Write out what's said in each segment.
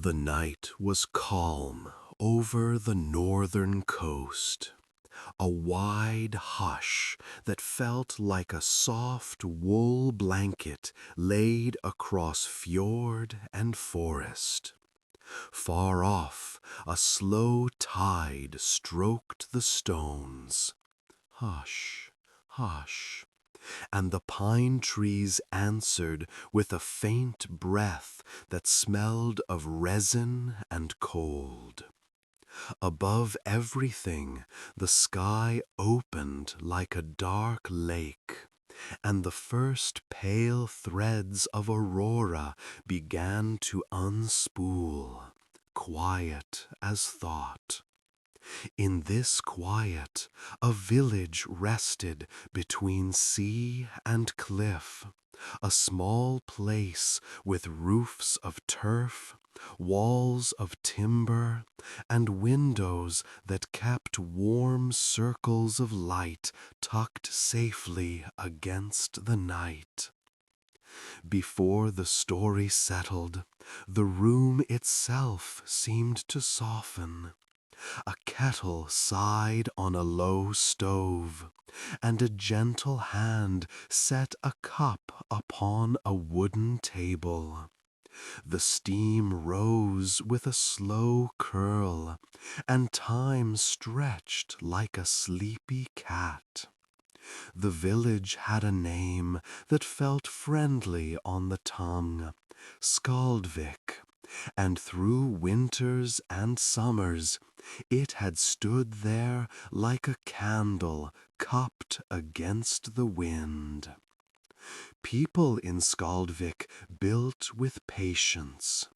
The night was calm over the northern coast, a wide hush that felt like a soft wool blanket laid across fjord and forest. Far off, a slow tide stroked the stones. Hush, hush. And the pine trees answered with a faint breath that smelled of resin and cold. Above everything, the sky opened like a dark lake, and the first pale threads of aurora began to unspool, quiet as thought. In this quiet, a village rested between sea and cliff, a small place with roofs of turf, walls of timber, and windows that kept warm circles of light tucked safely against the night. Before the story settled, the room itself seemed to soften. A kettle sighed on a low stove, and a gentle hand set a cup upon a wooden table. The steam rose with a slow curl, and time stretched like a sleepy cat. The village had a name that felt friendly on the tongue, Skaldvik, and through winters and summers it had stood there like a candle cupped against the wind. People in Skaldvik built with patience.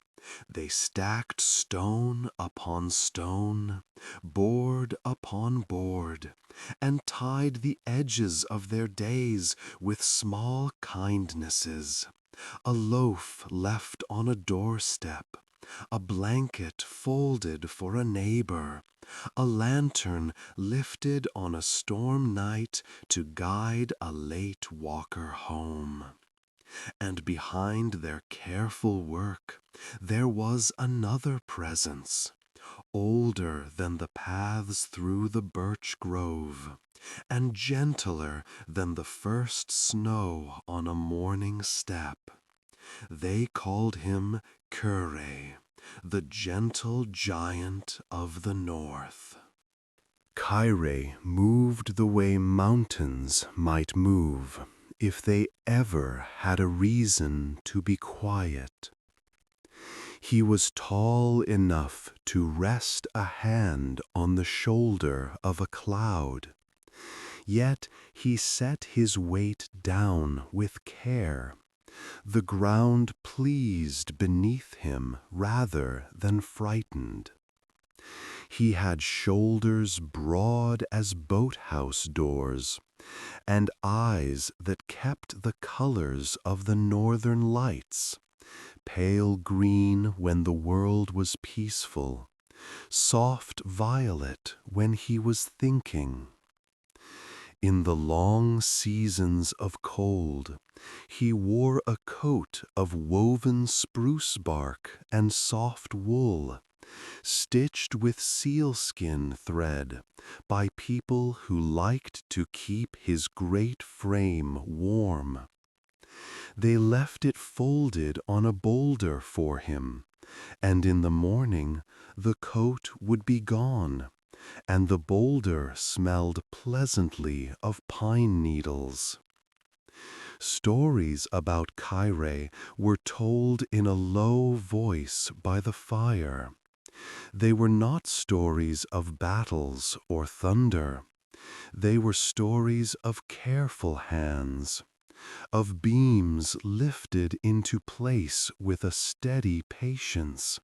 They stacked stone upon stone, board upon board, and tied the edges of their days with small kindnesses. A loaf left on a doorstep, a blanket folded for a neighbor, a lantern lifted on a storm night to guide a late walker home. And behind their careful work, there was another presence, older than the paths through the birch grove, and gentler than the first snow on a morning step. They called him Kure, the gentle giant of the north. Kyre moved the way mountains might move if they ever had a reason to be quiet. He was tall enough to rest a hand on the shoulder of a cloud, yet he set his weight down with care. The ground pleased beneath him rather than frightened. He had shoulders broad as boathouse doors, and eyes that kept the colors of the northern lights, pale green when the world was peaceful, soft violet when he was thinking. In the long seasons of cold, he wore a coat of woven spruce bark and soft wool, stitched with sealskin thread by people who liked to keep his great frame warm. They left it folded on a boulder for him, and in the morning the coat would be gone, and the boulder smelled pleasantly of pine needles. Stories about Kyre were told in a low voice by the fire. They were not stories of battles or thunder. They were stories of careful hands, of beams lifted into place with a steady patience,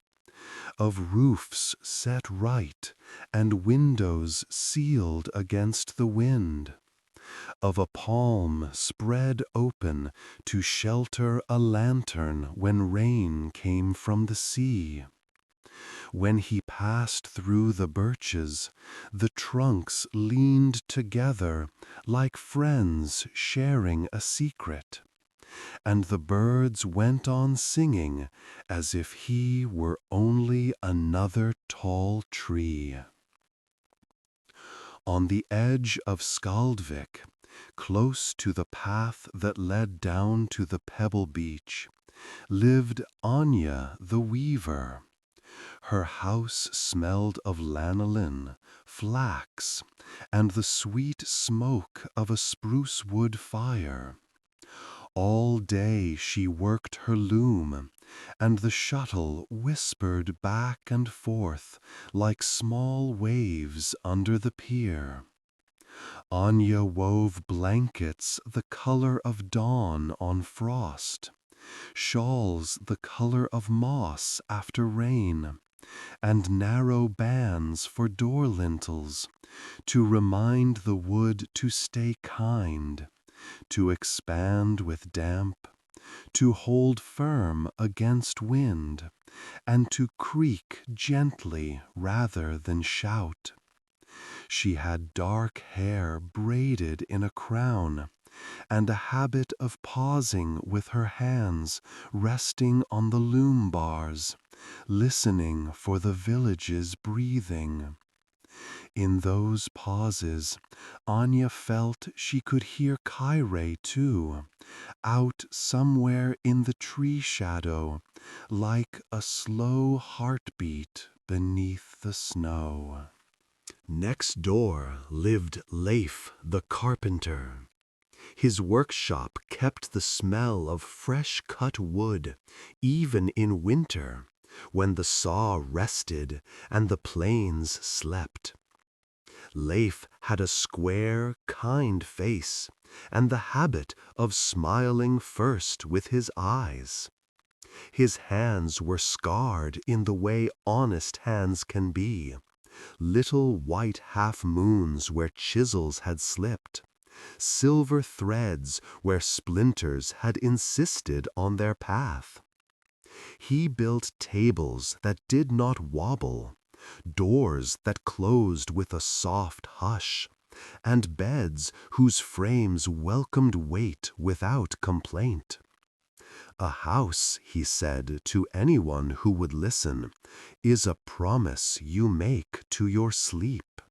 of roofs set right and windows sealed against the wind, of a palm spread open to shelter a lantern when rain came from the sea. When he passed through the birches, the trunks leaned together like friends sharing a secret, and the birds went on singing as if he were only another tall tree. On the edge of Skaldvik, close to the path that led down to the pebble beach, lived Anya the weaver. Her house smelled of lanolin, flax, and the sweet smoke of a spruce wood fire. All day she worked her loom, and the shuttle whispered back and forth like small waves under the pier. Anya wove blankets the color of dawn on frost, shawls the color of moss after rain, and narrow bands for door lintels to remind the wood to stay kind, to expand with damp, to hold firm against wind, and to creak gently rather than shout. She had dark hair braided in a crown, and a habit of pausing with her hands resting on the loom bars, listening for the village's breathing. In those pauses, Anya felt she could hear Kaire too, out somewhere in the tree shadow, like a slow heartbeat beneath the snow. Next door lived Leif the carpenter. His workshop kept the smell of fresh-cut wood, even in winter, when the saw rested and the plains slept. Leif had a square, kind face, and the habit of smiling first with his eyes. His hands were scarred in the way honest hands can be, little white half-moons where chisels had slipped, silver threads where splinters had insisted on their path. He built tables that did not wobble, doors that closed with a soft hush, and beds whose frames welcomed weight without complaint. A house, he said to anyone who would listen, is a promise you make to your sleep.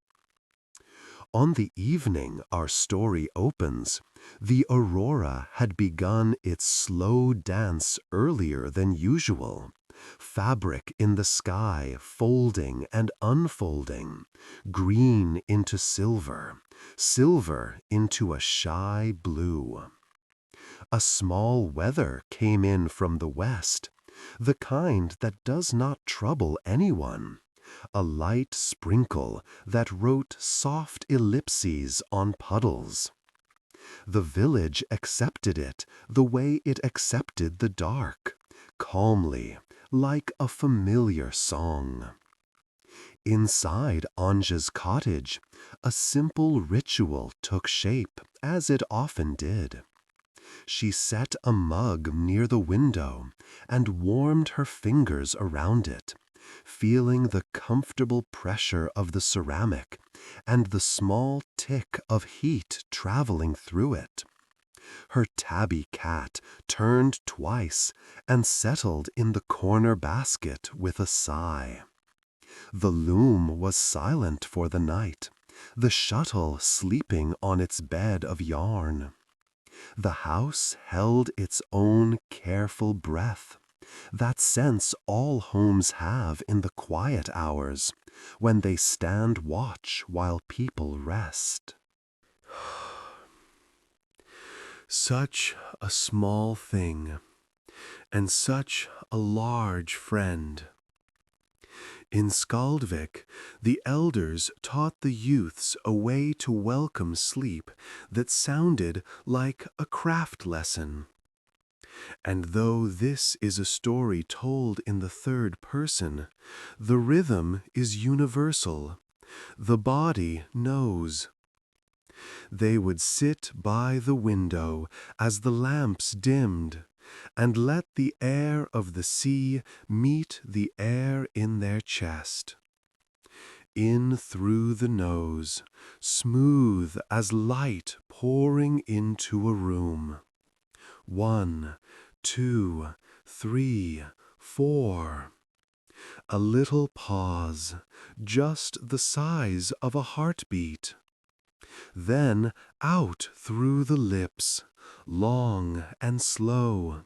On the evening our story opens, the aurora had begun its slow dance earlier than usual, fabric in the sky folding and unfolding, green into silver, silver into a shy blue. A small weather came in from the west, the kind that does not trouble anyone, a light sprinkle that wrote soft ellipses on puddles. The village accepted it the way it accepted the dark, calmly, like a familiar song. Inside Anja's cottage, a simple ritual took shape, as it often did. She set a mug near the window and warmed her fingers around it, feeling the comfortable pressure of the ceramic and the small tick of heat traveling through it. Her tabby cat turned twice and settled in the corner basket with a sigh. The loom was silent for the night, the shuttle sleeping on its bed of yarn. The house held its own careful breath, that sense all homes have in the quiet hours, when they stand watch while people rest. Such a small thing, and such a large friend. In Skaldvik, the elders taught the youths a way to welcome sleep that sounded like a craft lesson. And though this is a story told in the third person, the rhythm is universal. The body knows. They would sit by the window as the lamps dimmed, and let the air of the sea meet the air in their chest. In through the nose, smooth as light pouring into a room. 1, 2, 3, 4. A little pause, just the size of a heartbeat. Then out through the lips, long and slow,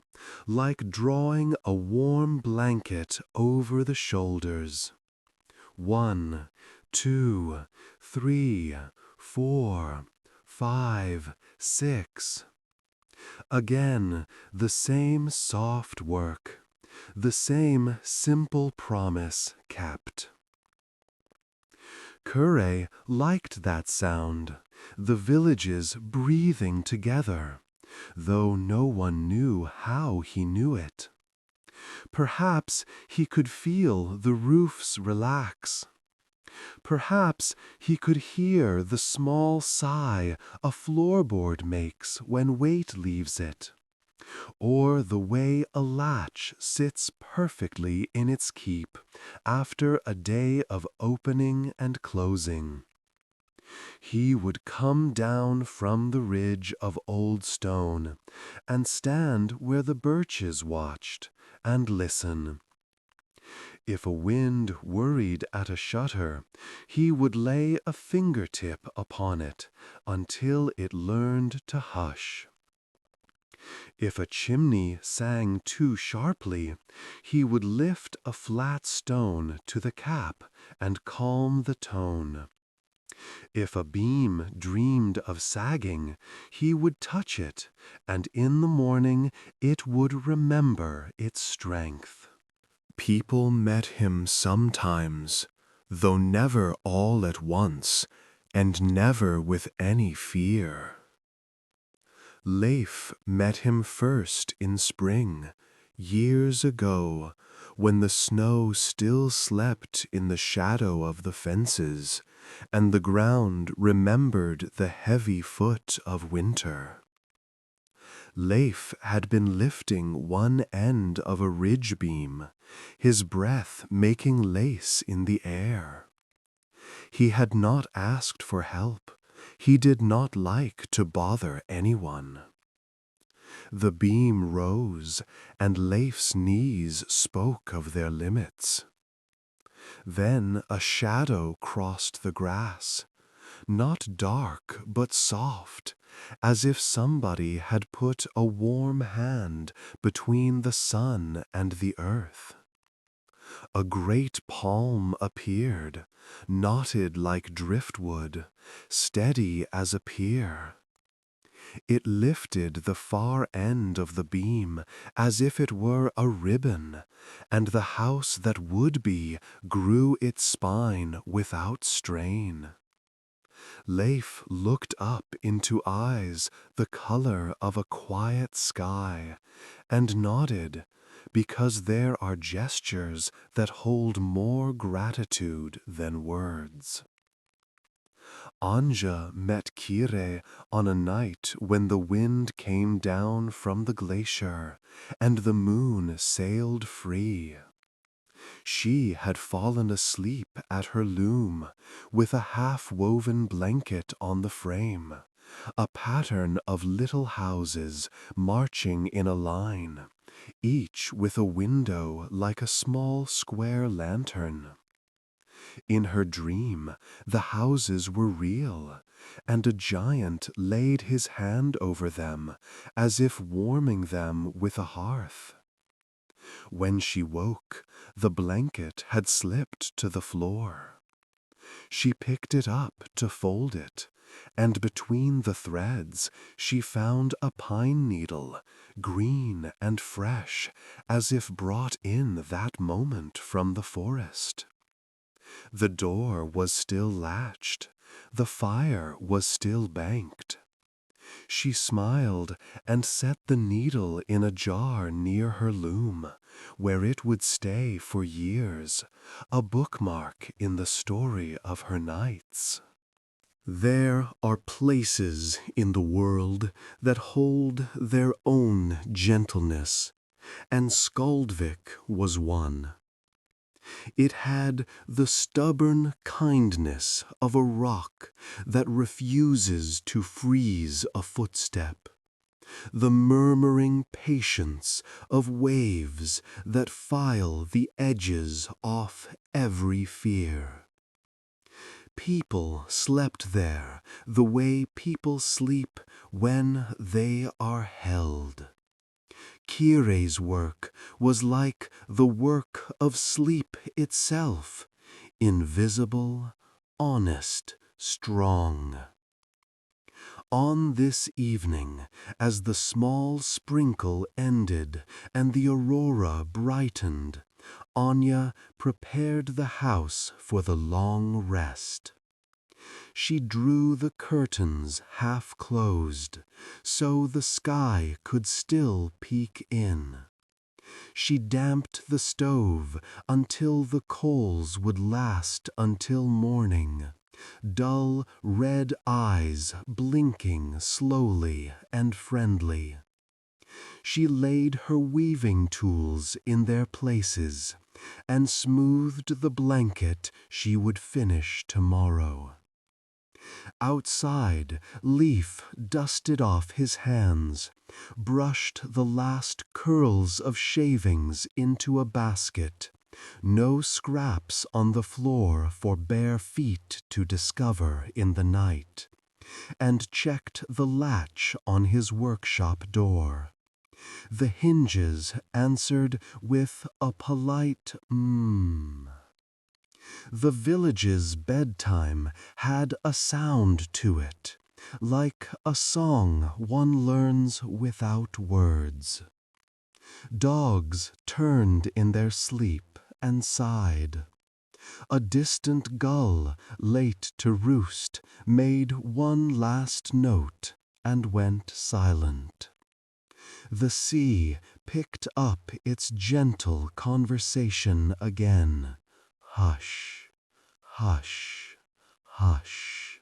like drawing a warm blanket over the shoulders. 1, 2, 3, 4, 5, 6. Again, the same soft work, the same simple promise kept. Kure liked that sound, the villages breathing together, though no one knew how he knew it. Perhaps he could feel the roofs relax. Perhaps he could hear the small sigh a floorboard makes when weight leaves it, or the way a latch sits perfectly in its keep after a day of opening and closing. He would come down from the ridge of old stone and stand where the birches watched and listen. If a wind worried at a shutter, he would lay a fingertip upon it until it learned to hush. If a chimney sang too sharply, he would lift a flat stone to the cap and calm the tone. If a beam dreamed of sagging, he would touch it, and in the morning it would remember its strength. People met him sometimes, though never all at once, and never with any fear. Leif met him first in spring, years ago, when the snow still slept in the shadow of the fences, and the ground remembered the heavy foot of winter. Leif had been lifting one end of a ridge beam, his breath making lace in the air. He had not asked for help. He did not like to bother anyone. The beam rose, and Leif's knees spoke of their limits. Then a shadow crossed the grass, not dark but soft, as if somebody had put a warm hand between the sun and the earth. A great palm appeared, knotted like driftwood, steady as a pier. It lifted the far end of the beam as if it were a ribbon, and the house that would be grew its spine without strain. Leif looked up into eyes the color of a quiet sky, and nodded, because there are gestures that hold more gratitude than words. Anja met Kire on a night when the wind came down from the glacier, and the moon sailed free. She had fallen asleep at her loom, with a half-woven blanket on the frame, a pattern of little houses marching in a line, each with a window like a small square lantern. In her dream, the houses were real, and a giant laid his hand over them, as if warming them with a hearth. When she woke, the blanket had slipped to the floor. She picked it up to fold it, and between the threads she found a pine needle, green and fresh, as if brought in that moment from the forest. The door was still latched, the fire was still banked. She smiled and set the needle in a jar near her loom, where it would stay for years, a bookmark in the story of her nights. There are places in the world that hold their own gentleness, and Skaldvik was one. It had the stubborn kindness of a rock that refuses to freeze a footstep, the murmuring patience of waves that file the edges off every fear. People slept there the way people sleep when they are held. Kire's work was like the work of sleep itself, invisible, honest, strong. On this evening, as the small sprinkle ended and the aurora brightened, Anya prepared the house for the long rest. She drew the curtains half closed, so the sky could still peek in. She damped the stove until the coals would last until morning, dull red eyes blinking slowly and friendly. She laid her weaving tools in their places and smoothed the blanket she would finish tomorrow. Outside, Leaf dusted off his hands, brushed the last curls of shavings into a basket, no scraps on the floor for bare feet to discover in the night, and checked the latch on his workshop door. The hinges answered with a polite The village's bedtime had a sound to it, like a song one learns without words. Dogs turned in their sleep and sighed. A distant gull, late to roost, made one last note and went silent. The sea picked up its gentle conversation again. Hush, hush, hush.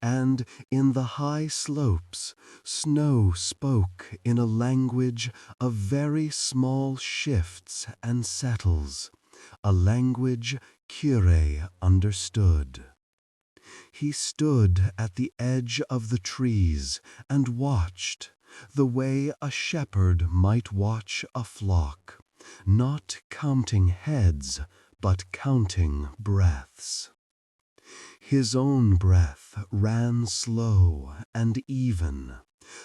And in the high slopes, snow spoke in a language of very small shifts and settles, a language Kire understood. He stood at the edge of the trees and watched, the way a shepherd might watch a flock, not counting heads, but counting breaths. His own breath ran slow and even,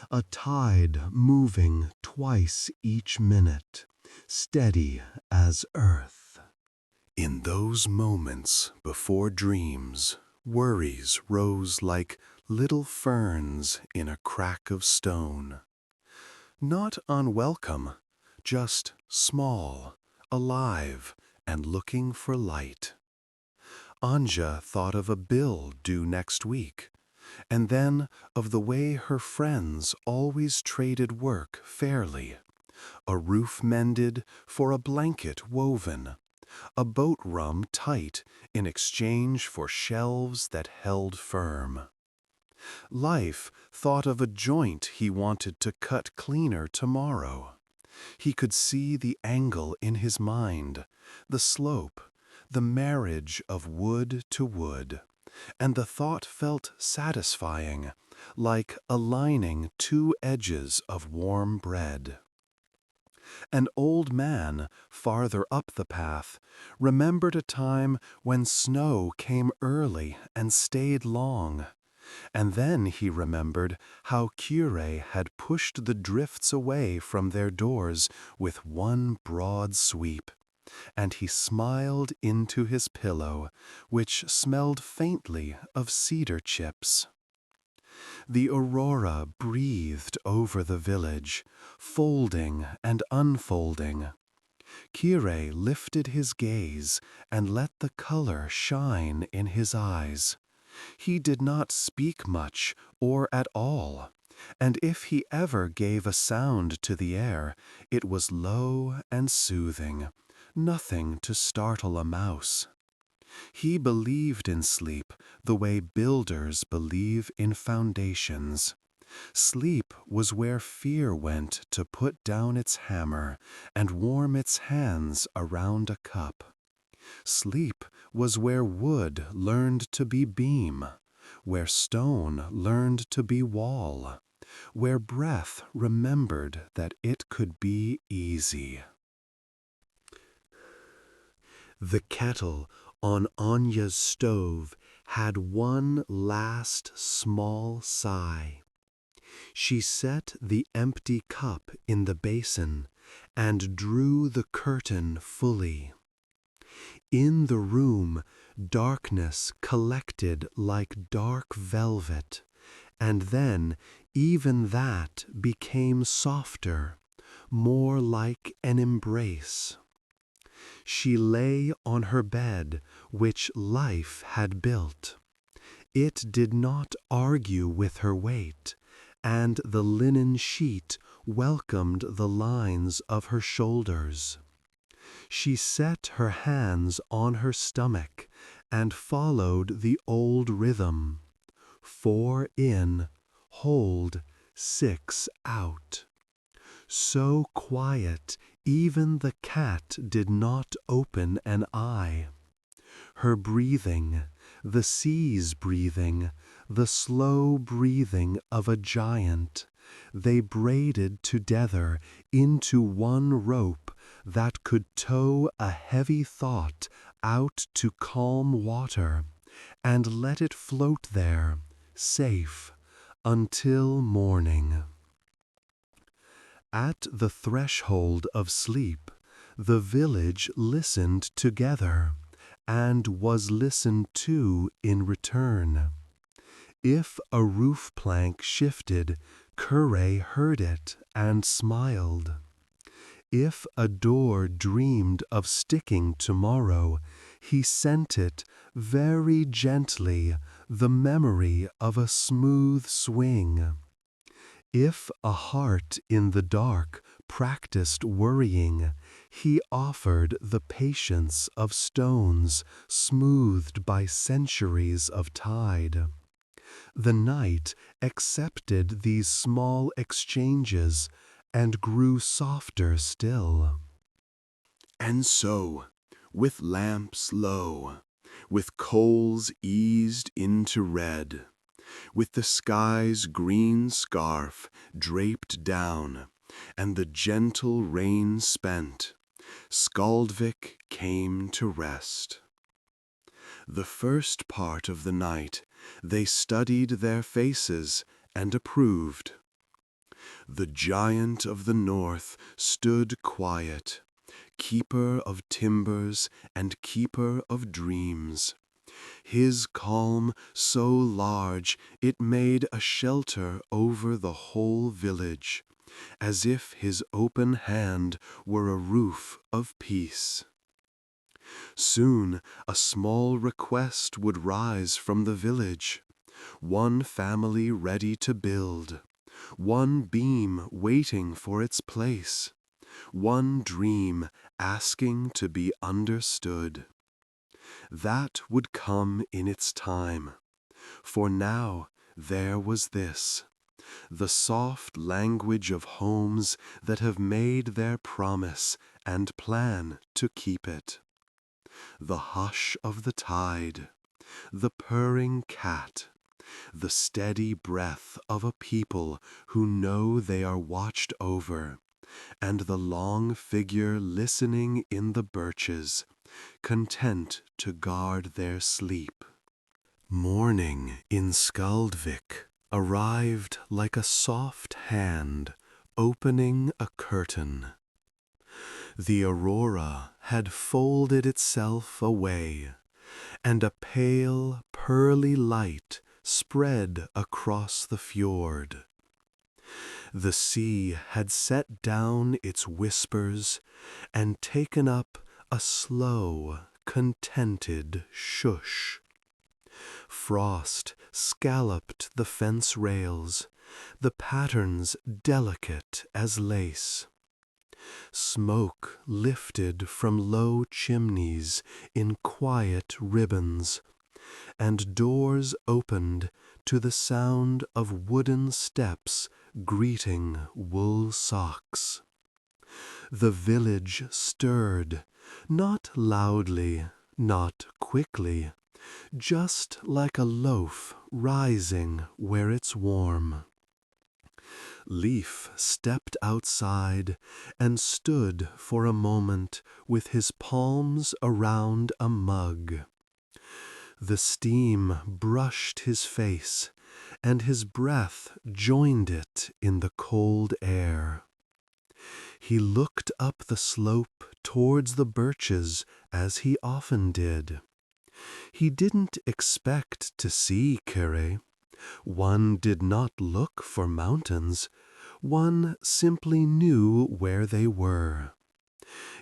a tide moving twice each minute, steady as earth. In those moments before dreams, worries rose like little ferns in a crack of stone. Not unwelcome, just small, alive, and looking for light. Anja thought of a bill due next week, and then of the way her friends always traded work fairly. A roof mended for a blanket woven, a boat rung tight in exchange for shelves that held firm. Life thought of a joint he wanted to cut cleaner tomorrow. He could see the angle in his mind, the slope, the marriage of wood to wood, and the thought felt satisfying, like aligning two edges of warm bread. An old man, farther up the path, remembered a time when snow came early and stayed long. And then he remembered how Kire had pushed the drifts away from their doors with one broad sweep, and he smiled into his pillow, which smelled faintly of cedar chips. The aurora breathed over the village, folding and unfolding. Kire lifted his gaze and let the color shine in his eyes. He did not speak much or at all, and if he ever gave a sound to the air, it was low and soothing, nothing to startle a mouse. He believed in sleep the way builders believe in foundations. Sleep was where fear went to put down its hammer and warm its hands around a cup. Sleep was where wood learned to be beam, where stone learned to be wall, where breath remembered that it could be easy. The kettle on Anya's stove had one last small sigh. She set the empty cup in the basin and drew the curtain fully. In the room, darkness collected like dark velvet, and then even that became softer, more like an embrace. She lay on her bed, which life had built. It did not argue with her weight, and the linen sheet welcomed the lines of her shoulders. She set her hands on her stomach and followed the old rhythm. 4 in, hold, 6 out. So quiet, even the cat did not open an eye. Her breathing, the sea's breathing, the slow breathing of a giant, they braided together into one rope that could tow a heavy thought out to calm water and let it float there, safe, until morning. At the threshold of sleep, the village listened together, and was listened to in return. If a roof plank shifted, Curre heard it and smiled. If a door dreamed of sticking tomorrow, he sent it very gently the memory of a smooth swing. If a heart in the dark practiced worrying, he offered the patience of stones smoothed by centuries of tide. The night accepted these small exchanges and grew softer still. And so, with lamps low, with coals eased into red, with the sky's green scarf draped down, and the gentle rain spent, Skaldvik came to rest. The first part of the night they studied their faces and approved. The giant of the north stood quiet, keeper of timbers and keeper of dreams. His calm so large it made a shelter over the whole village, as if his open hand were a roof of peace. Soon a small request would rise from the village, one family ready to build, one beam waiting for its place, one dream asking to be understood. That would come in its time, for now there was this, the soft language of homes that have made their promise and plan to keep it. The hush of the tide, the purring cat, the steady breath of a people who know they are watched over, and the long figure listening in the birches, content to guard their sleep. Morning in Skaldvik arrived like a soft hand opening a curtain. The aurora had folded itself away, and a pale, pearly light spread across the fjord. The sea had set down its whispers and taken up a slow, contented shush. Frost scalloped the fence rails, the patterns delicate as lace. Smoke lifted from low chimneys in quiet ribbons, and doors opened to the sound of wooden steps greeting wool socks. The village stirred, not loudly, not quickly, just like a loaf rising where it's warm. Leaf stepped outside and stood for a moment with his palms around a mug. The steam brushed his face, and his breath joined it in the cold air. He looked up the slope towards the birches as he often did. He didn't expect to see Kere. One did not look for mountains. One simply knew where they were.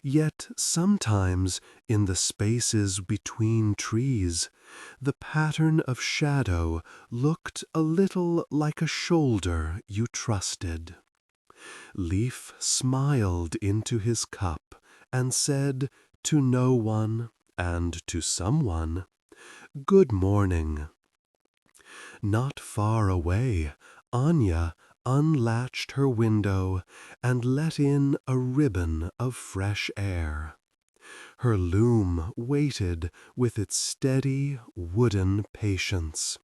Yet sometimes, in the spaces between trees, the pattern of shadow looked a little like a shoulder you trusted. Leaf smiled into his cup and said to no one and to someone, "Good morning." Not far away, Anya unlatched her window and let in a ribbon of fresh air. Her loom waited with its steady, wooden patience.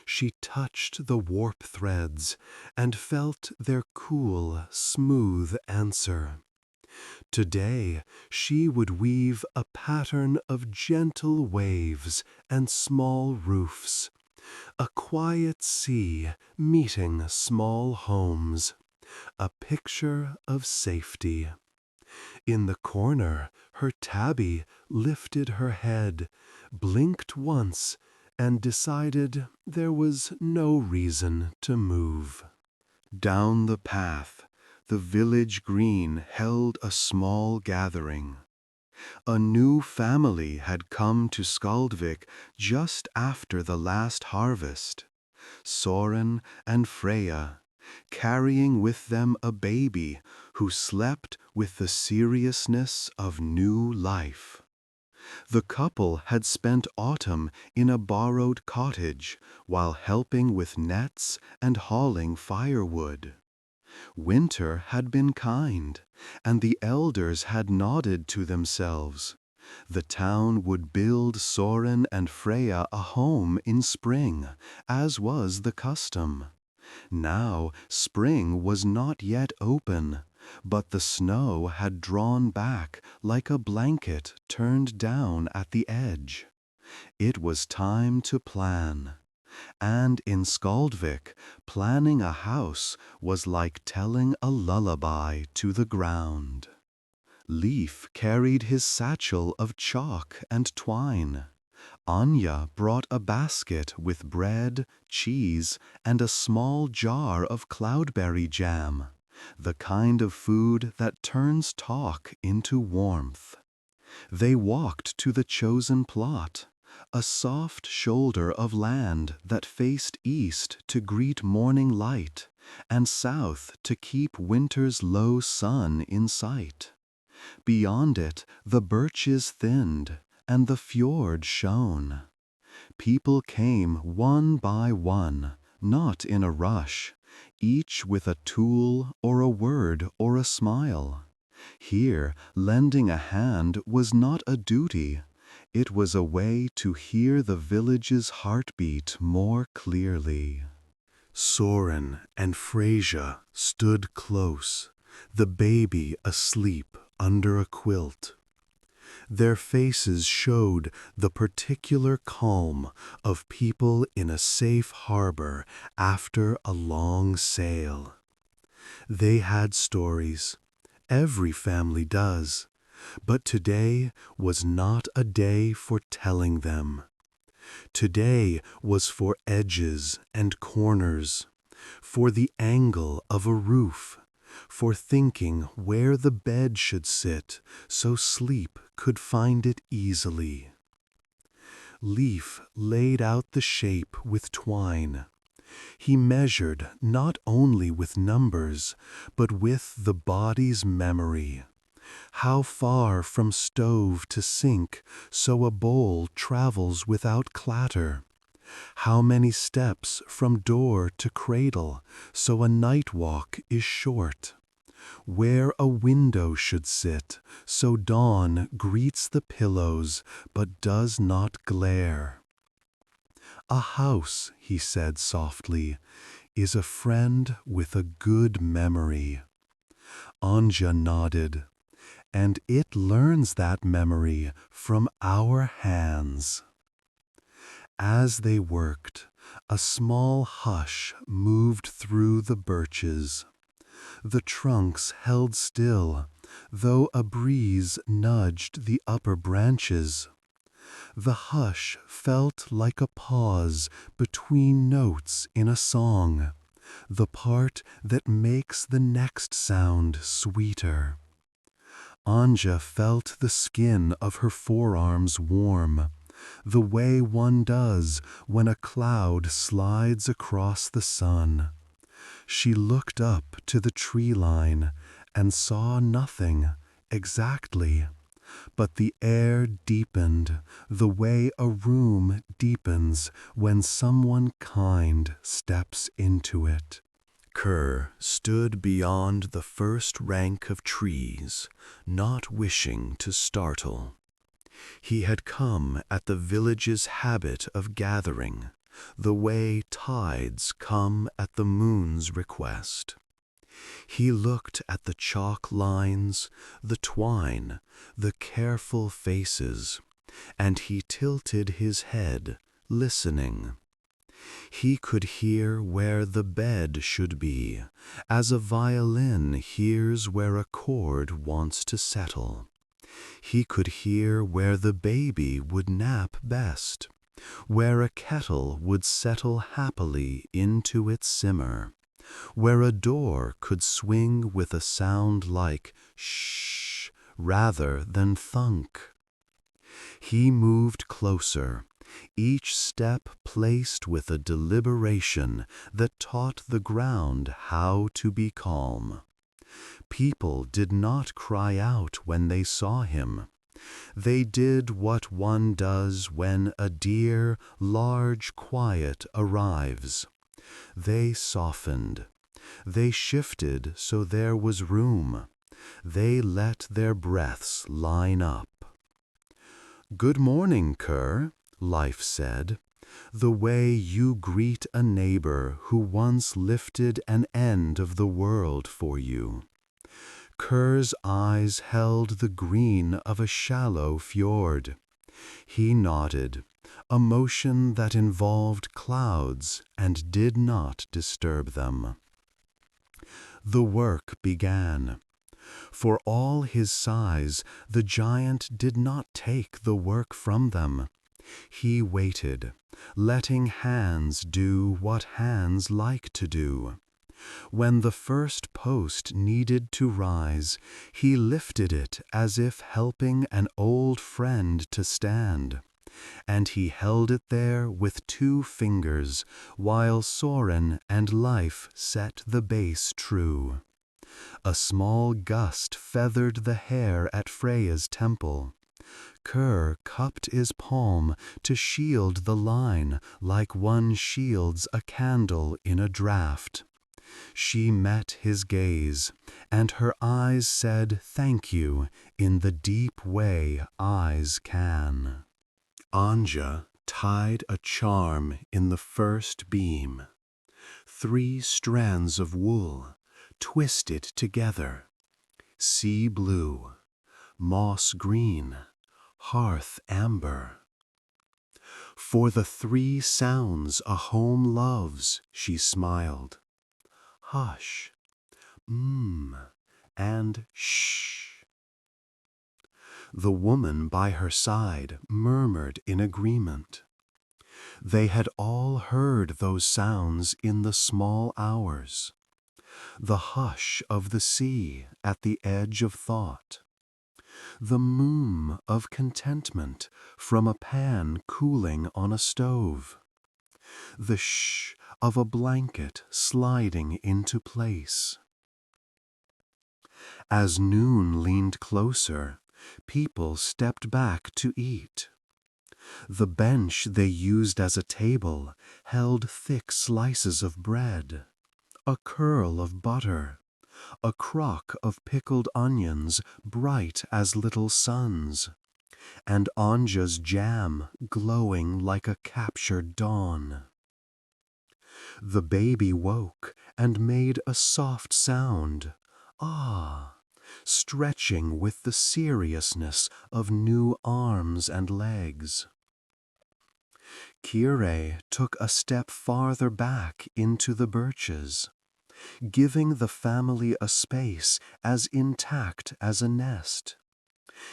She touched the warp threads and felt their cool, smooth answer. Today she would weave a pattern of gentle waves and small roofs, a quiet sea meeting small homes, a picture of safety. In the corner, her tabby lifted her head, blinked once, and decided there was no reason to move. Down the path, the village green held a small gathering. A new family had come to Skaldvik just after the last harvest. Soren and Freya, carrying with them a baby who slept with the seriousness of new life. The couple had spent autumn in a borrowed cottage while helping with nets and hauling firewood. Winter had been kind, and the elders had nodded to themselves. The town would build Soren and Freya a home in spring, as was the custom. Now spring was not yet open, but the snow had drawn back like a blanket turned down at the edge. It was time to plan. And in Skaldvik, planning a house was like telling a lullaby to the ground. Leaf carried his satchel of chalk and twine. Anya brought a basket with bread, cheese, and a small jar of cloudberry jam, the kind of food that turns talk into warmth. They walked to the chosen plot, a soft shoulder of land that faced east to greet morning light and south to keep winter's low sun in sight. Beyond it, the birches thinned and the fjord shone. People came one by one, not in a rush, each with a tool or a word or a smile. Here, lending a hand was not a duty. It was a way to hear the village's heartbeat more clearly. Soren and Freyja stood close, the baby asleep under a quilt. Their faces showed the particular calm of people in a safe harbor after a long sail. They had stories. Every family does. But today was not a day for telling them. Today was for edges and corners, for the angle of a roof, for thinking where the bed should sit so sleep could find it easily. Leaf laid out the shape with twine. He measured not only with numbers, but with the body's memory. How far from stove to sink so a bowl travels without clatter? How many steps from door to cradle so a night walk is short? Where a window should sit so dawn greets the pillows but does not glare? A house, he said softly, is a friend with a good memory." Anja nodded. "And it learns that memory from our hands." As they worked, a small hush moved through the birches. The trunks held still, though a breeze nudged the upper branches. The hush felt like a pause between notes in a song, the part that makes the next sound sweeter. Anja felt the skin of her forearms warm, the way one does when a cloud slides across the sun. She looked up to the tree line and saw nothing exactly, but the air deepened the way a room deepens when someone kind steps into it. Kerr stood beyond the first rank of trees, not wishing to startle. He had come at the village's habit of gathering, the way tides come at the moon's request. He looked at the chalk lines, the twine, the careful faces, and he tilted his head, listening. He could hear where the bed should be, as a violin hears where a chord wants to settle. He could hear where the baby would nap best, where a kettle would settle happily into its simmer, where a door could swing with a sound like shh rather than thunk. He moved closer, each step placed with a deliberation that taught the ground how to be calm. People did not cry out when they saw him. They did what one does when a dear, large quiet arrives. They softened. They shifted so there was room. They let their breaths line up. "Good morning, Kerr," Life said, "the way you greet a neighbor who once lifted an end of the world for you." Kerr's eyes held the green of a shallow fjord. He nodded, a motion that involved clouds and did not disturb them. The work began. For all his size, the giant did not take the work from them. He waited, letting hands do what hands like to do. When the first post needed to rise, he lifted it as if helping an old friend to stand, and he held it there with 2 fingers while Soren and Life set the base true. A small gust feathered the hair at Freya's temple. Kerr cupped his palm to shield the line like one shields a candle in a draught. She met his gaze, and her eyes said thank you in the deep way eyes can. Anja tied a charm in the first beam. 3 strands of wool, twisted together. Sea blue, moss green, hearth amber. "For the 3 sounds a home loves," she smiled. "Hush, and shh." The woman by her side murmured in agreement. They had all heard those sounds in the small hours. The hush of the sea at the edge of thought. The of contentment from a pan cooling on a stove. The shh of a blanket sliding into place. As noon leaned closer, people stepped back to eat. The bench they used as a table held thick slices of bread, a curl of butter, a crock of pickled onions bright as little suns, and Anja's jam glowing like a captured dawn. The baby woke and made a soft sound, ah, stretching with the seriousness of new arms and legs. Kire took a step farther back into the birches, giving the family a space as intact as a nest.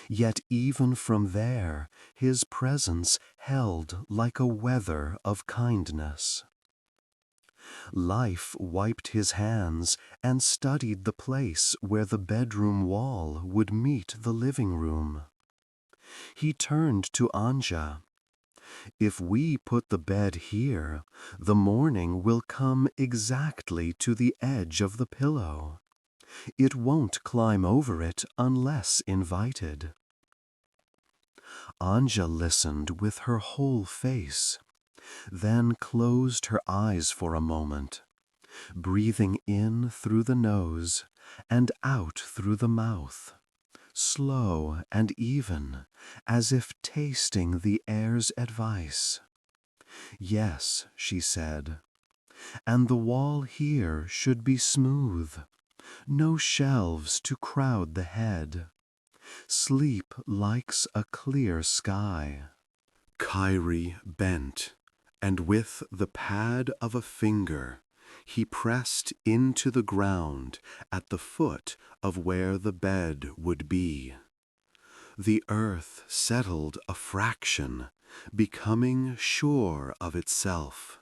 Yet even from there, his presence held like a weather of kindness. Life wiped his hands and studied the place where the bedroom wall would meet the living room. He turned to Anja. If we put the bed here, the morning will come exactly to the edge of the pillow. It won't climb over it unless invited. Anja listened with her whole face, then closed her eyes for a moment, breathing in through the nose and out through the mouth, slow and even, as if tasting the air's advice. Yes, she said, and the wall here should be smooth, no shelves to crowd the head. Sleep likes a clear sky. Kyrie bent, and with the pad of a finger, he pressed into the ground at the foot of where the bed would be. The earth settled a fraction, becoming sure of itself.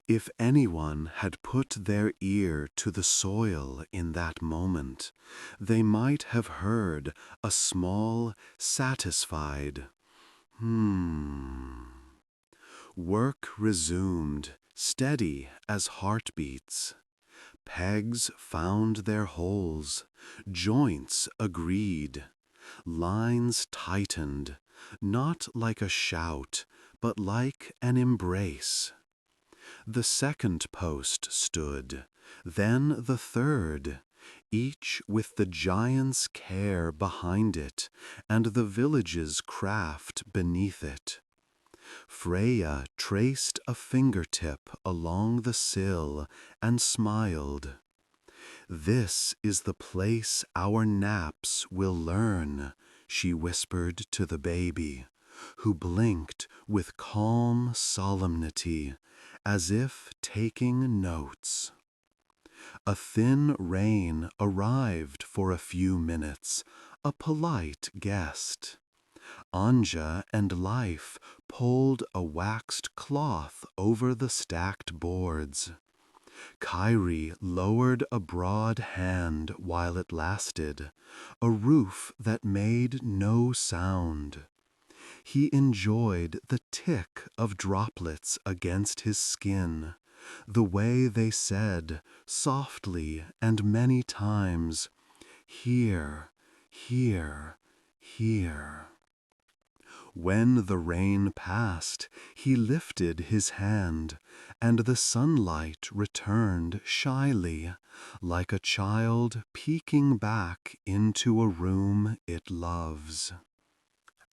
If anyone had put their ear to the soil in that moment, they might have heard a small, satisfied Work resumed, steady as heartbeats. Pegs found their holes, joints agreed, lines tightened, not like a shout, but like an embrace. The second post stood, then the third, each with the giant's care behind it and the village's craft beneath it. Freya traced a fingertip along the sill and smiled. "This is the place our naps will learn," she whispered to the baby, who blinked with calm solemnity, as if taking notes. A thin rain arrived for a few minutes, a polite guest. Anja and Life pulled a waxed cloth over the stacked boards. Kyrie lowered a broad hand while it lasted, a roof that made no sound. He enjoyed the tick of droplets against his skin, the way they said, softly and many times, "Here, here, here." When the rain passed, he lifted his hand, and the sunlight returned shyly, like a child peeking back into a room it loves.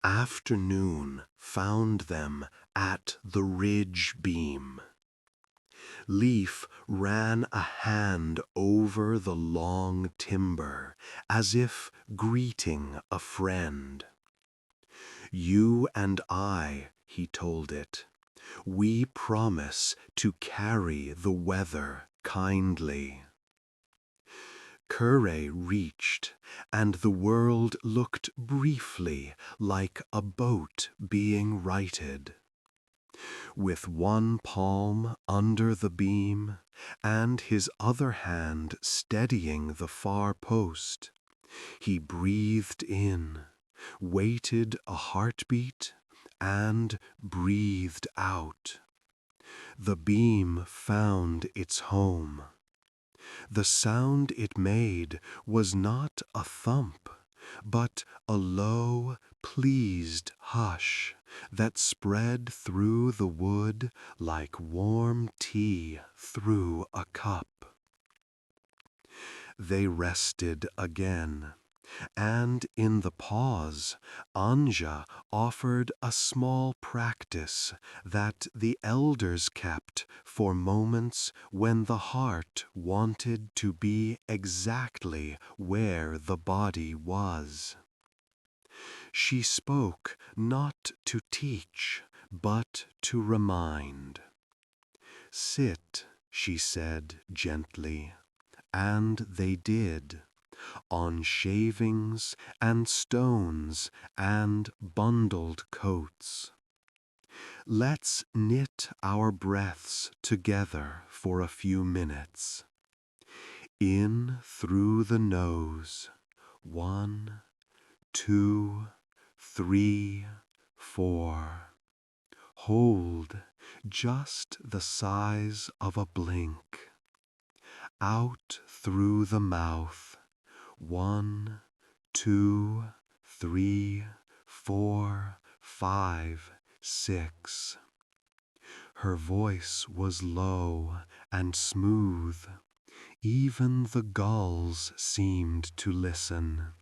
Afternoon found them at the ridge beam. Leaf ran a hand over the long timber, as if greeting a friend. "You and I," he told it, "we promise to carry the weather kindly." Kure reached, and the world looked briefly like a boat being righted. With one palm under the beam, and his other hand steadying the far post, he breathed in, waited a heartbeat, and breathed out. The beam found its home. The sound it made was not a thump, but a low, pleased hush that spread through the wood like warm tea through a cup. They rested again, And in the pause, Anja offered a small practice that the elders kept for moments when the heart wanted to be exactly where the body was. She spoke not to teach, but to remind. Sit, she said gently, and they did, on shavings and stones and bundled coats. Let's knit our breaths together for a few minutes. In through the nose, 1, 2, 3, 4. Hold just the size of a blink. Out through the mouth, 1, 2, 3, 4, 5, 6. Her voice was low and smooth. Even the gulls seemed to listen.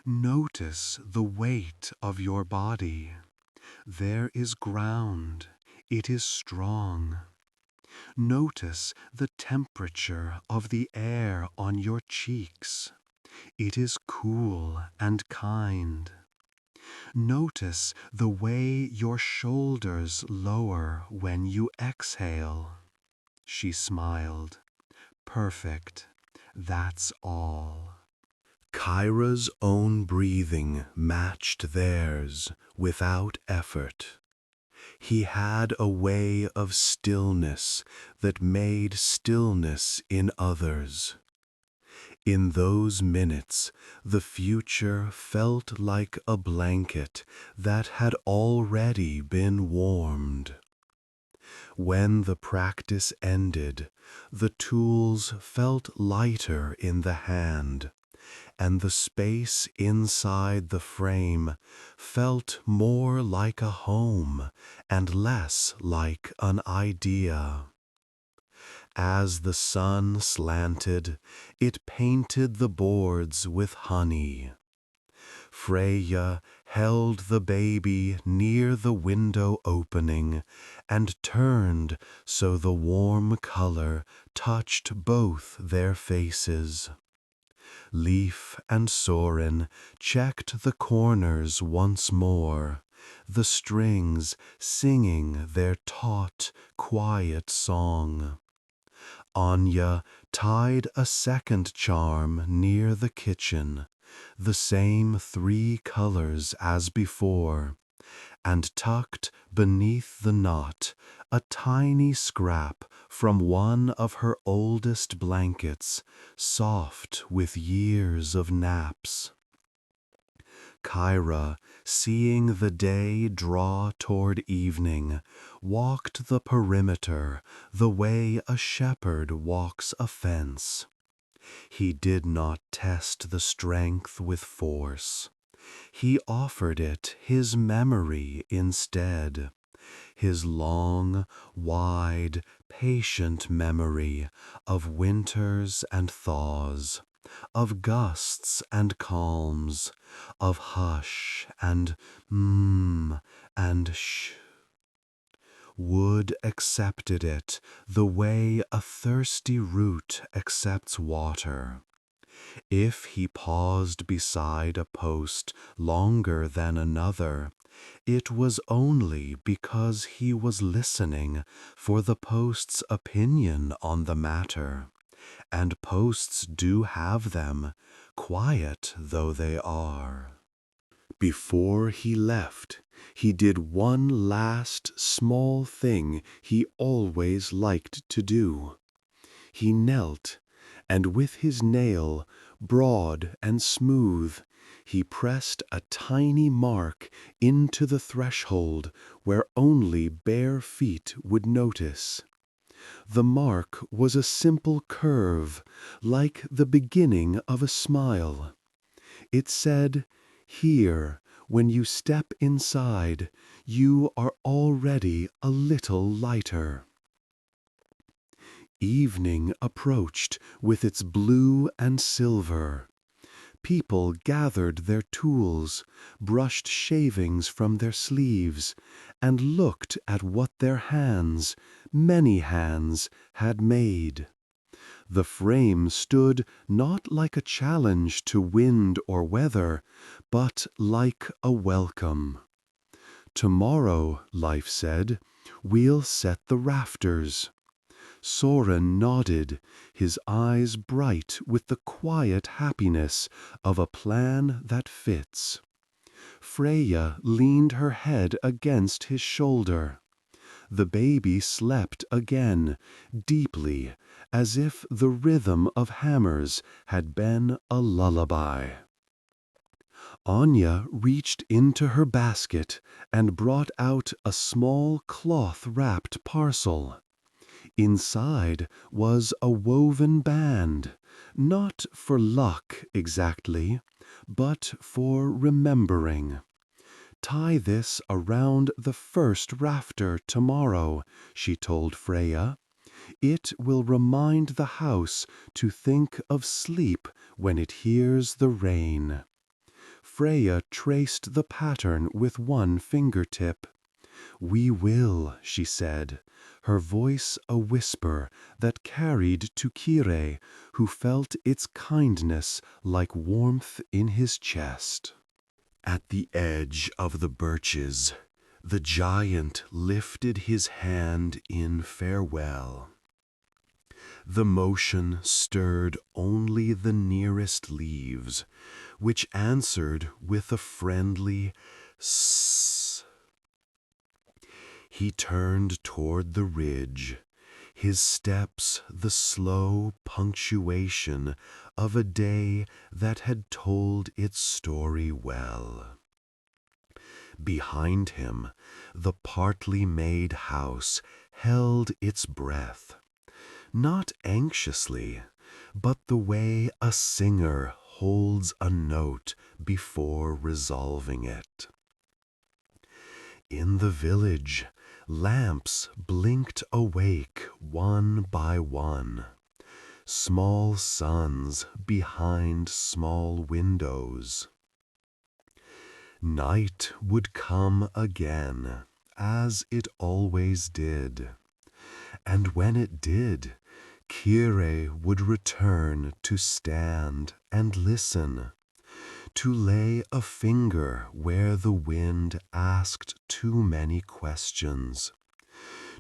Notice the weight of your body. There is ground. It is strong. Notice the temperature of the air on your cheeks. It is cool and kind. Notice the way your shoulders lower when you exhale. She smiled. Perfect. That's all. Kyra's own breathing matched theirs without effort. He had a way of stillness that made stillness in others. In those minutes, the future felt like a blanket that had already been warmed. When the practice ended, the tools felt lighter in the hand, and the space inside the frame felt more like a home and less like an idea. As the sun slanted, it painted the boards with honey. Freya held the baby near the window opening and turned so the warm color touched both their faces. Leaf and Soren checked the corners once more, the strings singing their taut, quiet song. Anya tied a second charm near the kitchen, the same 3 colors as before, and tucked beneath the knot a tiny scrap from one of her oldest blankets, soft with years of naps. Kyra, seeing the day draw toward evening, walked the perimeter the way a shepherd walks a fence. He did not test the strength with force. He offered it his memory instead, his long, wide, patient memory of winters and thaws, of gusts and calms, of hush and and shh. Wood accepted it the way a thirsty root accepts water. If he paused beside a post longer than another, it was only because he was listening for the post's opinion on the matter, and posts do have them, quiet though they are. Before he left, he did one last small thing he always liked to do. He knelt, and with his nail, broad and smooth, he pressed a tiny mark into the threshold where only bare feet would notice. The mark was a simple curve, like the beginning of a smile. It said, "Here, when you step inside, you are already a little lighter." Evening approached with its blue and silver. People gathered their tools, brushed shavings from their sleeves, and looked at what their hands, many hands, had made. The frame stood not like a challenge to wind or weather, but like a welcome. Tomorrow, life said, we'll set the rafters. Soren nodded, his eyes bright with the quiet happiness of a plan that fits. Freya leaned her head against his shoulder. The baby slept again, deeply, as if the rhythm of hammers had been a lullaby. Anya reached into her basket and brought out a small cloth-wrapped parcel. Inside was a woven band, not for luck exactly, but for remembering. Tie this around the first rafter tomorrow, she told Freya. It will remind the house to think of sleep when it hears the rain. Freya traced the pattern with one fingertip. "We will," she said, her voice a whisper that carried to Kire, who felt its kindness like warmth in his chest. At the edge of the birches, the giant lifted his hand in farewell. The motion stirred only the nearest leaves, which answered with a friendly "sss." He turned toward the ridge, his steps the slow punctuation of a day that had told its story well. Behind him, the partly made house held its breath, not anxiously, but the way a singer holds a note before resolving it. In the village, lamps blinked awake one by one, small suns behind small windows. Night would come again, as it always did, and when it did, Kire would return to stand and listen, to lay a finger where the wind asked too many questions,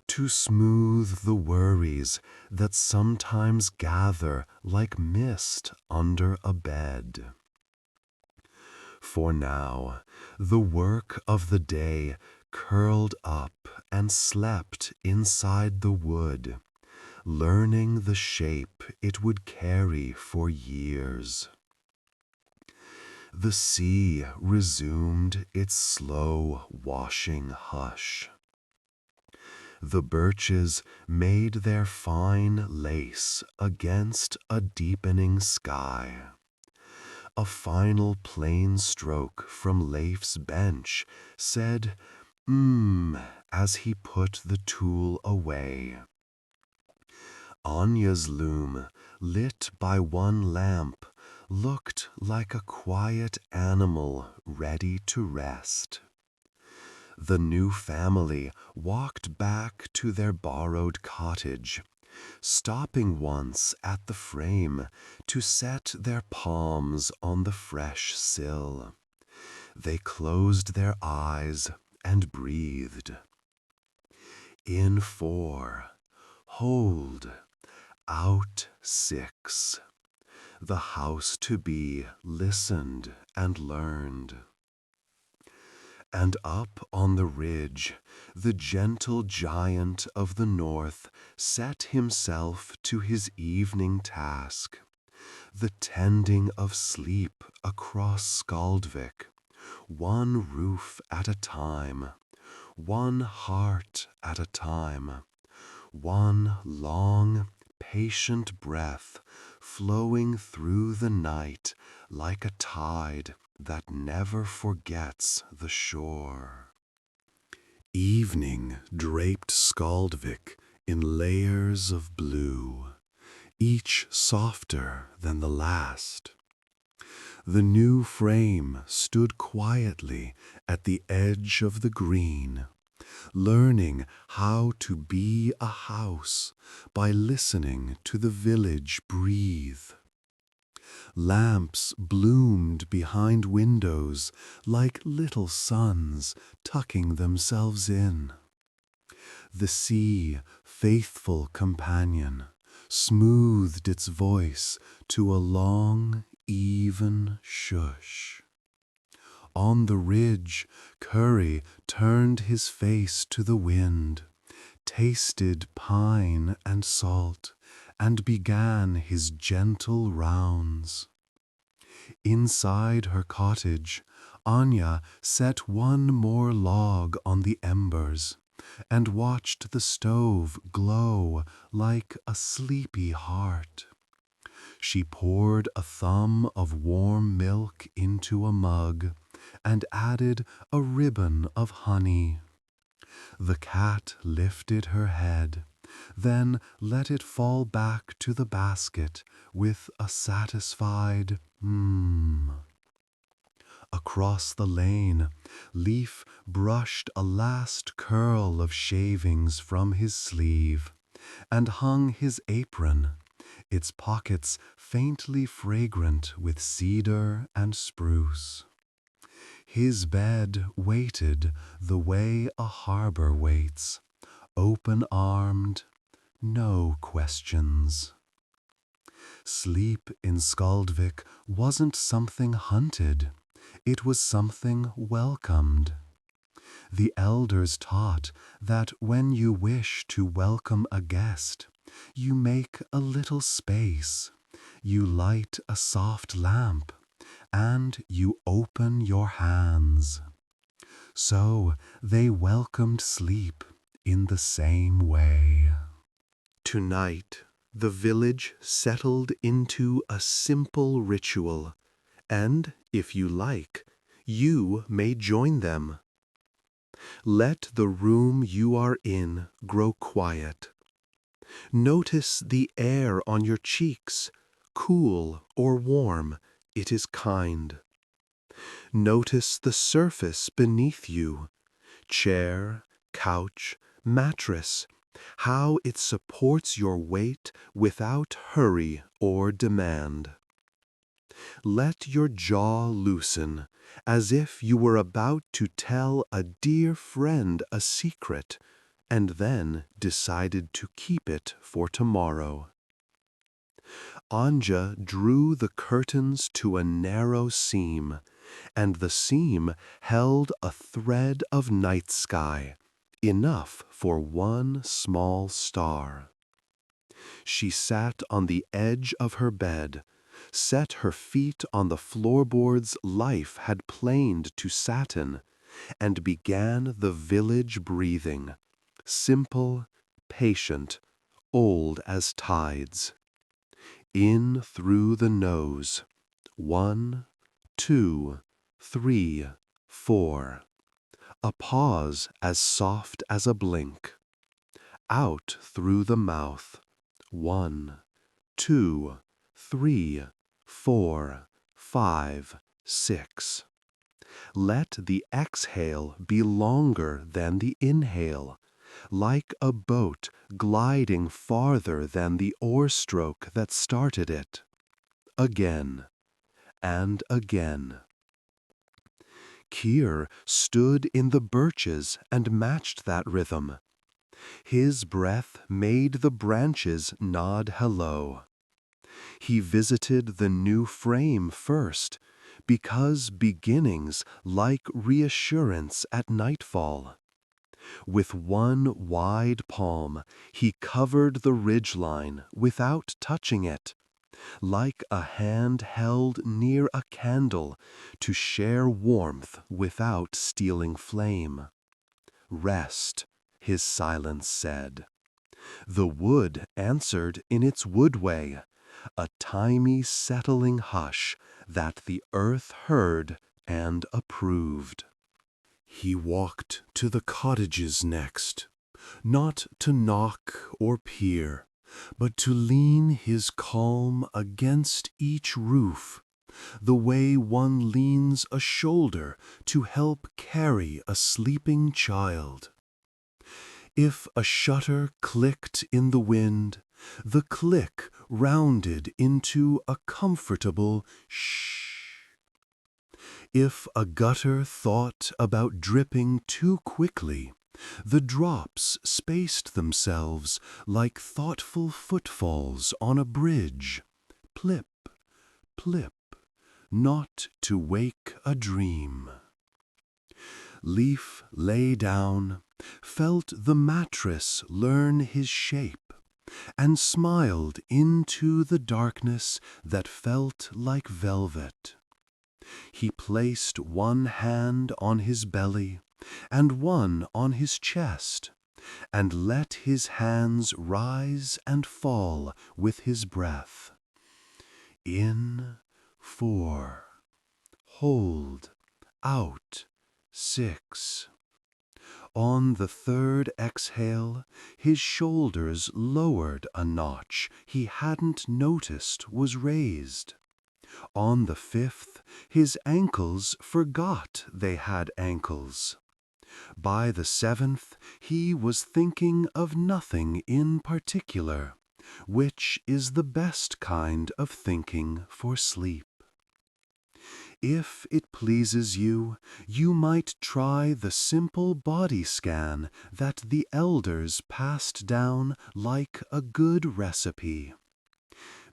to smooth the worries that sometimes gather like mist under a bed. For now, the work of the day curled up and slept inside the wood, learning the shape it would carry for years. The sea resumed its slow washing hush. The birches made their fine lace against a deepening sky. A final plain stroke from Leif's bench said, as he put the tool away. Anya's loom, lit by one lamp, looked like a quiet animal ready to rest. The new family walked back to their borrowed cottage, stopping once at the frame to set their palms on the fresh sill. They closed their eyes and breathed. In 4, hold, out 6. The house to be listened and learned. And up on the ridge, the gentle giant of the north set himself to his evening task, the tending of sleep across Skaldvik, one roof at a time, one heart at a time, one long, patient breath flowing through the night like a tide that never forgets the shore. Evening draped Skaldvik in layers of blue, each softer than the last. The new frame stood quietly at the edge of the green, learning how to be a house by listening to the village breathe. Lamps bloomed behind windows like little suns tucking themselves in. The sea, faithful companion, smoothed its voice to a long, even shush. On the ridge, Curry turned his face to the wind, tasted pine and salt, and began his gentle rounds. Inside her cottage, Anya set one more log on the embers and watched the stove glow like a sleepy heart. She poured a thumb of warm milk into a mug and added a ribbon of honey. The cat lifted her head, then let it fall back to the basket with a satisfied Across the lane, Leaf brushed a last curl of shavings from his sleeve and hung his apron, its pockets faintly fragrant with cedar and spruce. His bed waited the way a harbor waits, open-armed, no questions. Sleep in Skaldvik wasn't something hunted, it was something welcomed. The elders taught that when you wish to welcome a guest, you make a little space, you light a soft lamp, and you open your hands. So they welcomed sleep in the same way. Tonight, the village settled into a simple ritual, and, if you like, you may join them. Let the room you are in grow quiet. Notice the air on your cheeks, cool or warm, it is kind. Notice the surface beneath you, chair, couch, mattress, how it supports your weight without hurry or demand. Let your jaw loosen, as if you were about to tell a dear friend a secret, and then decided to keep it for tomorrow. Anja drew the curtains to a narrow seam, and the seam held a thread of night sky, enough for one small star. She sat on the edge of her bed, set her feet on the floorboards life had planed to satin, and began the village breathing, simple, patient, old as tides. In through the nose, 1, 2, 3, 4. A pause as soft as a blink. Out through the mouth, 1, 2, 3, 4, 5, 6. Let the exhale be longer than the inhale, like a boat gliding farther than the oar stroke that started it. Again and again. Kier stood in the birches and matched that rhythm. His breath made the branches nod hello. He visited the new frame first, because beginnings like reassurance at nightfall. With one wide palm, he covered the ridgeline without touching it, like a hand held near a candle to share warmth without stealing flame. Rest, his silence said. The wood answered in its wood way, a timey settling hush that the earth heard and approved. He walked to the cottages next, not to knock or peer, but to lean his calm against each roof, the way one leans a shoulder to help carry a sleeping child. If a shutter clicked in the wind, the click rounded into a comfortable shh. If a gutter thought about dripping too quickly, the drops spaced themselves like thoughtful footfalls on a bridge. Plip, plip, not to wake a dream. Leaf lay down, felt the mattress learn his shape, and smiled into the darkness that felt like velvet. He placed one hand on his belly and one on his chest, and let his hands rise and fall with his breath. In 4, hold, out 6. On the third exhale, his shoulders lowered a notch he hadn't noticed was raised. On the 5th, his ankles forgot they had ankles. By the 7th, he was thinking of nothing in particular, which is the best kind of thinking for sleep. If it pleases you, you might try the simple body scan that the elders passed down like a good recipe.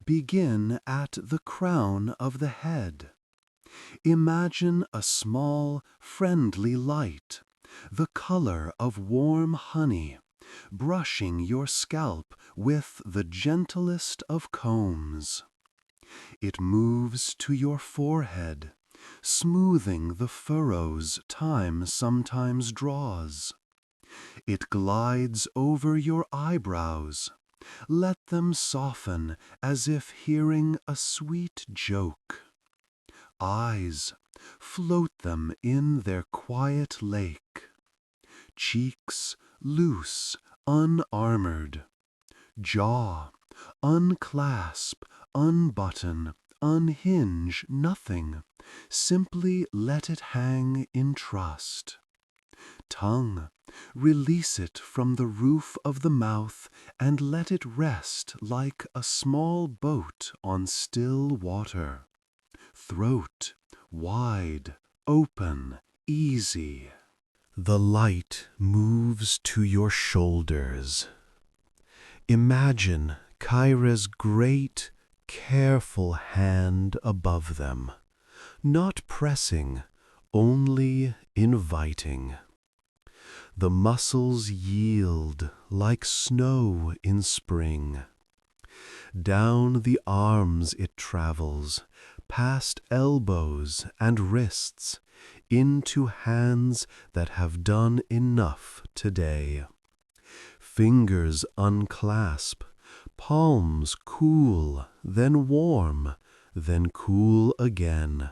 Begin at the crown of the head. Imagine a small, friendly light, the color of warm honey, brushing your scalp with the gentlest of combs. It moves to your forehead, smoothing the furrows time sometimes draws. It glides over your eyebrows. Let them soften as if hearing a sweet joke. Eyes, float them in their quiet lake. Cheeks, loose, unarmored. Jaw, unclasp, unbutton, unhinge nothing. Simply let it hang in trust. Tongue, release it from the roof of the mouth and let it rest like a small boat on still water. Throat, wide, open, easy. The light moves to your shoulders. Imagine Kyra's great, careful hand above them, not pressing, only inviting. The muscles yield like snow in spring. Down the arms it travels, past elbows and wrists, into hands that have done enough today. Fingers unclasp, palms cool, then warm, then cool again,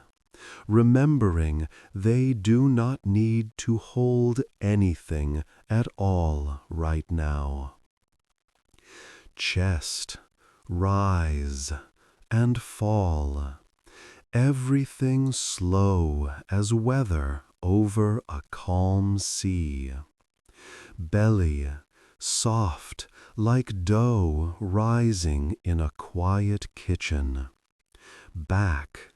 remembering they do not need to hold anything at all right now. Chest, rise and fall, everything slow as weather over a calm sea. Belly, soft like dough rising in a quiet kitchen. Back,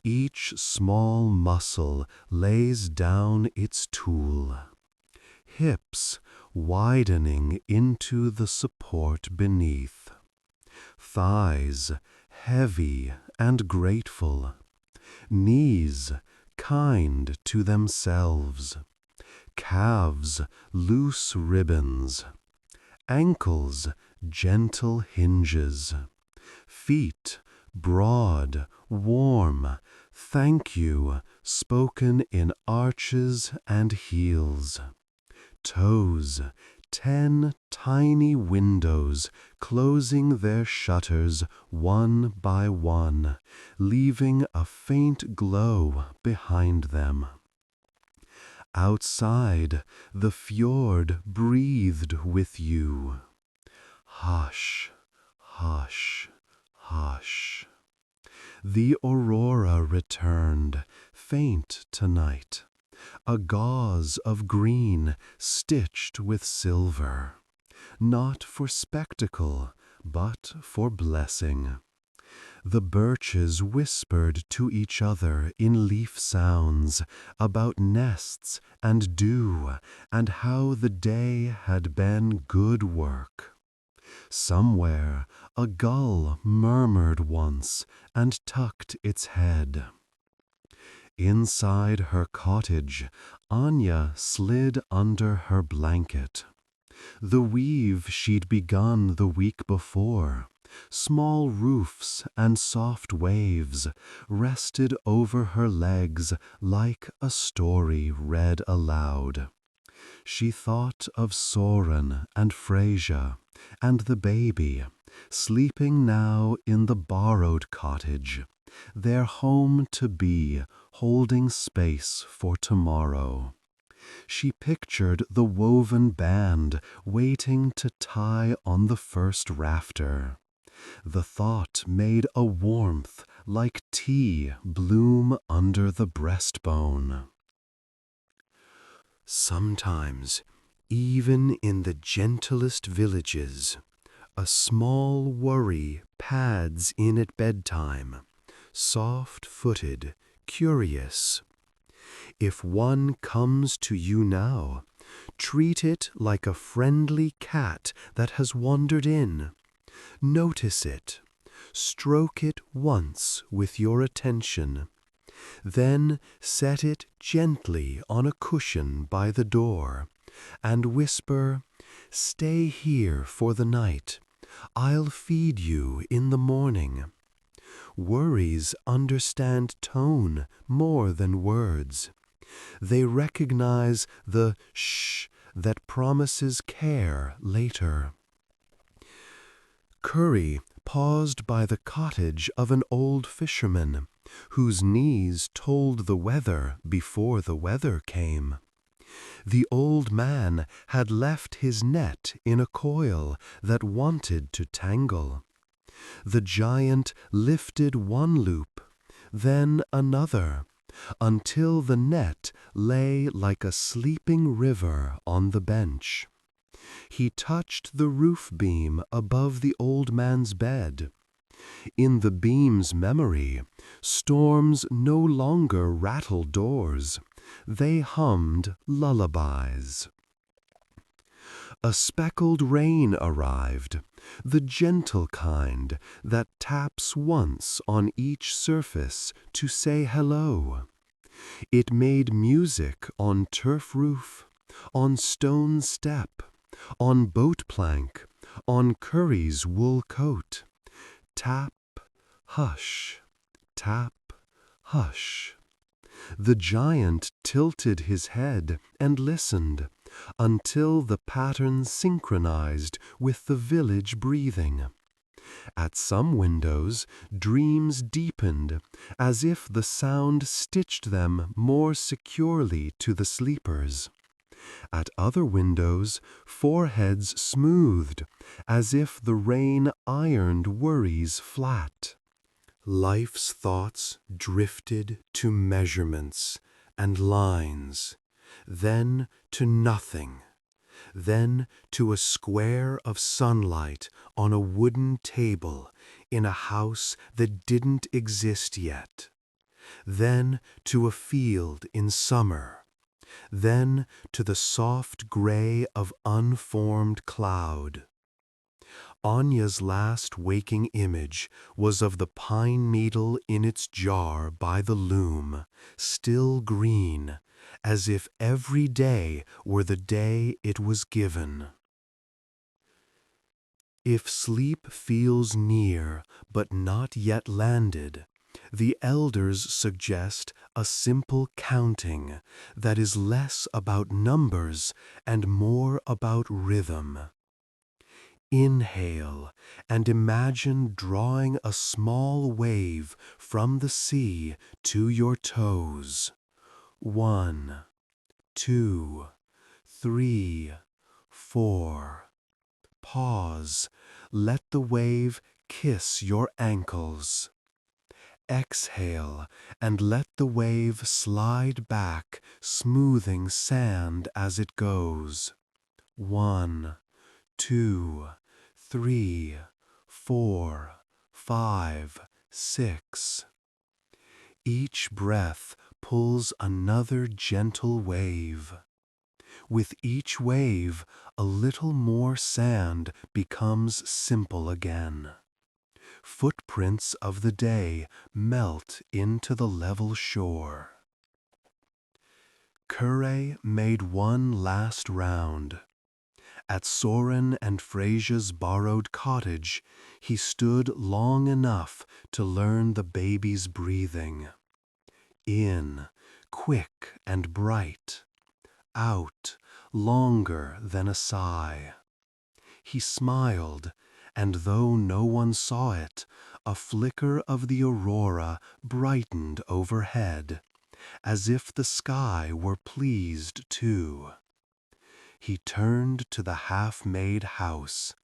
each small muscle lays down its tool. Hips widening into the support beneath. Thighs heavy and grateful. Knees kind to themselves. Calves loose ribbons. Ankles gentle hinges. Feet broad, warm, thank you, spoken in arches and heels. Toes, 10 tiny windows, closing their shutters one by one, leaving a faint glow behind them. Outside, the fjord breathed with you. Hush, hush, hush. The aurora returned, faint tonight, a gauze of green stitched with silver, not for spectacle, but for blessing. The birches whispered to each other in leaf sounds about nests and dew and how the day had been good work. Somewhere a gull murmured once and tucked its head. Inside her cottage, Anya slid under her blanket. The weave she'd begun the week before, small roofs and soft waves, rested over her legs like a story read aloud. She thought of Soren and Freyja and the baby, sleeping now in the borrowed cottage, their home to be, holding space for tomorrow. She pictured the woven band waiting to tie on the first rafter. The thought made a warmth like tea bloom under the breastbone. Sometimes, even in the gentlest villages, a small worry pads in at bedtime, soft-footed, curious. If one comes to you now, treat it like a friendly cat that has wandered in. Notice it. Stroke it once with your attention. Then set it gently on a cushion by the door and whisper, "Stay here for the night. I'll feed you in the morning." Worries understand tone more than words. They recognize the shh that promises care later. Curry paused by the cottage of an old fisherman, whose knees told the weather before the weather came. The old man had left his net in a coil that wanted to tangle. The giant lifted one loop, then another, until the net lay like a sleeping river on the bench. He touched the roof beam above the old man's bed. In the beam's memory, storms no longer rattled doors. They hummed lullabies. A speckled rain arrived, the gentle kind that taps once on each surface to say hello. It made music on turf roof, on stone step, on boat plank, on Curry's wool coat. Tap, hush, tap, hush. The giant tilted his head and listened until the pattern synchronized with the village breathing. At some windows, dreams deepened, as if the sound stitched them more securely to the sleepers. At other windows, foreheads smoothed, as if the rain ironed worries flat. Life's thoughts drifted to measurements and lines, then to nothing, then to a square of sunlight on a wooden table in a house that didn't exist yet, then to a field in summer, then to the soft gray of unformed cloud. Anya's last waking image was of the pine needle in its jar by the loom, still green, as if every day were the day it was given. If sleep feels near but not yet landed, the elders suggest a simple counting that is less about numbers and more about rhythm. Inhale and imagine drawing a small wave from the sea to your toes. 1, 2, 3, 4. Pause. Let the wave kiss your ankles. exhale and let the wave slide back, smoothing sand as it goes. 1, 2, 3, 4, 5, 6. Each breath pulls another gentle wave. With each wave, a little more sand becomes simple again. Footprints of the day melt into the level shore. Curre made one last round. At Soren and Frasia's borrowed cottage, he stood long enough to learn the baby's breathing. In, quick and bright. Out, longer than a sigh. He smiled, and though no one saw it, a flicker of the aurora brightened overhead, as if the sky were pleased too. He turned to the half-made house,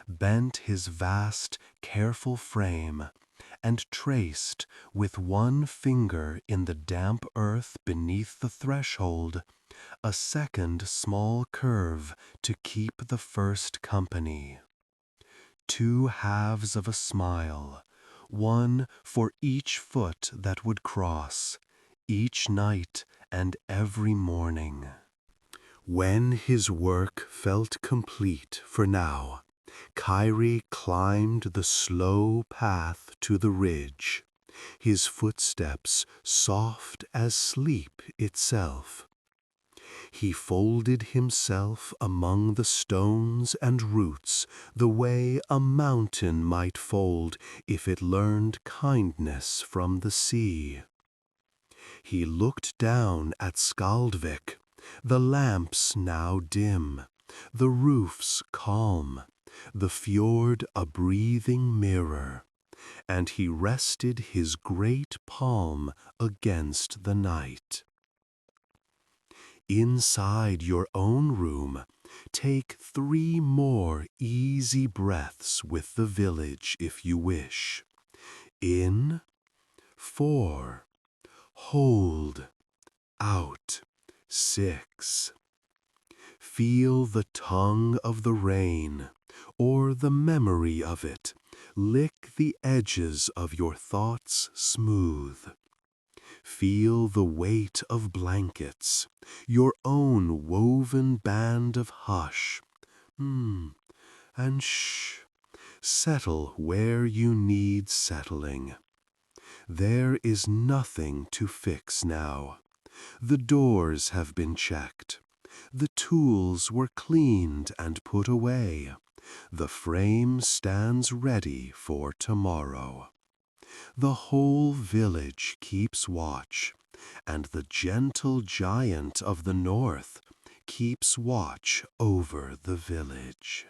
bent his vast, careful frame, and traced, with one finger in the damp earth beneath the threshold, a second small curve to keep the first company. Two halves of a smile, one for each foot that would cross, each night and every morning. When his work felt complete for now, Kyrie climbed the slow path to the ridge, his footsteps soft as sleep itself. He folded himself among the stones and roots the way a mountain might fold if it learned kindness from the sea. He looked down at Skaldvik, the lamps now dim, the roofs calm, the fjord a breathing mirror, and he rested his great palm against the night. Inside your own room, take 3 more easy breaths with the village if you wish. In, 4, hold, out, 6. Feel the tongue of the rain, or the memory of it, lick the edges of your thoughts smooth. Feel the weight of blankets, your own woven band of hush. And shh, settle where you need settling. There is nothing to fix now. The doors have been checked. The tools were cleaned and put away. The frame stands ready for tomorrow. The whole village keeps watch, and the gentle giant of the north keeps watch over the village.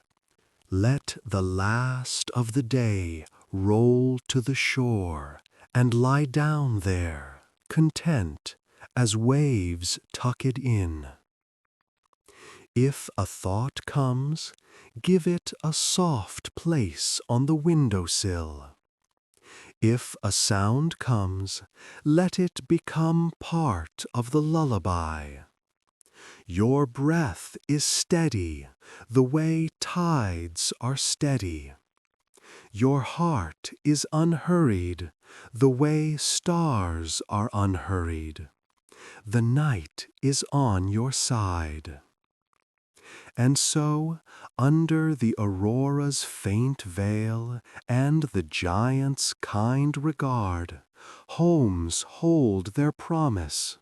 Let the last of the day roll to the shore and lie down there, content, as waves tuck it in. If a thought comes, give it a soft place on the windowsill. If a sound comes, let it become part of the lullaby. Your breath is steady, the way tides are steady. Your heart is unhurried, the way stars are unhurried. The night is on your side. And so, under the aurora's faint veil and the giant's kind regard, homes hold their promise,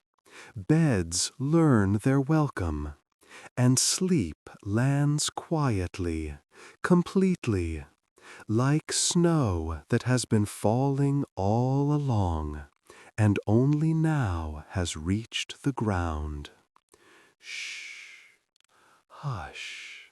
beds learn their welcome, and sleep lands quietly, completely, like snow that has been falling all along and only now has reached the ground. Shh. Hush.